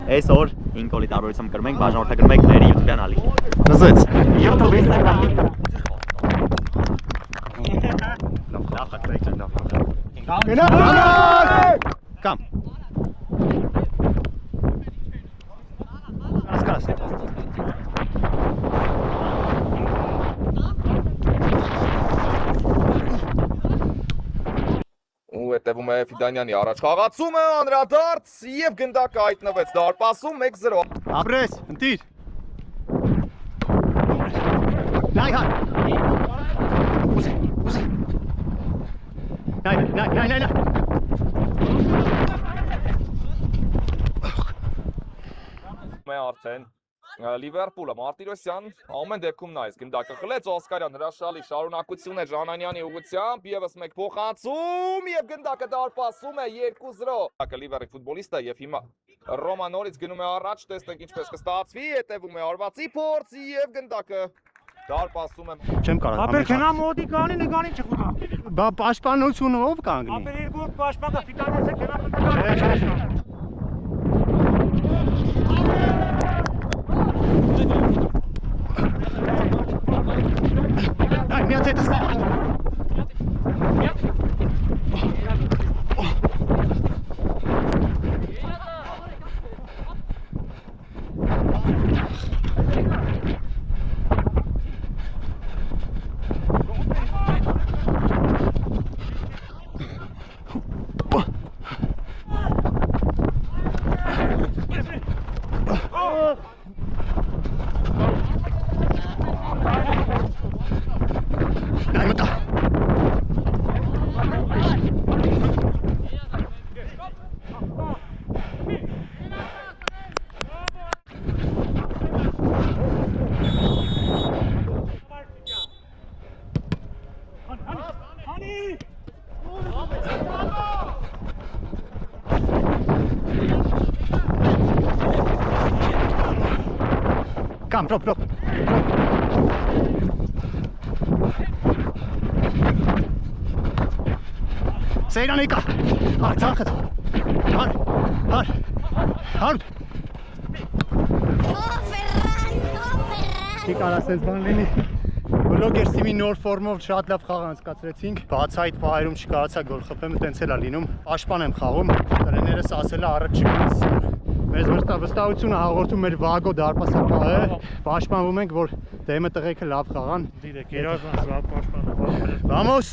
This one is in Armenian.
Այսօր 5 գոլի տարբերությամբ կրում ենք, բաժանորդագրում ենք մեր YouTube ալիք։ Լսեց։ YouTube Instagram-ին։ Կամ։ Ու հետևում է Ֆիդանյանի առաջ խաղացումը, անդրադարձ և գնդակը հայտնվեց դարպասում 1-0։ Ապրես, ընտիր։ Նայ հա։ Ուզի։ Նայ։ Մե արդեն Լիվերպուլը, Մարտիրոսյան, ամեն դեպքում նայս, գնդակը խլեց, Օսկարյան հրաշալի շարունակություն է Ժանանյանի ուղղությամբ, ևս մեկ փոխանցում և գնդակը դարպասում է 2-0։ Լիվերի ֆուտբոլիստը և հիմա Ռոմա նորից գնում է առաջ, տեսնենք ինչպես կստացվի, հետևում է արվածի փորձ և գնդակը դարպասում է։ Չեմ կարող։ Ապեր քնա մոդի կանի նգանի չխուտա։ Բա պաշտպանությունը ով կանգնի։ Ապեր երկու պաշտպանը Ֆիդանյանը քնա Այ մի հատ հետս։ Կամ, ռոպ։ Սեյրան եկա, արցախդ, հարդ։ Չի կար ասենց բան լինի, վլոգեր սիմի նոր ֆորմով շատ լավ խաղ անցկացրեցինք, բաց այդ պահերում չկարացա գոլ խփեմ, տենց էլ է լինում, աշպան եմ խաղում, տրեներս ասել է առաջ չգնաս, մեզ վստահությունը հաղորդում էր Վագո դարպասապահը, պաշտպանվում ենք, որ դեմը տղեկը լավ խաղան։ Դիրեք, երազանց լավ պաշտպանը։ Վամոս։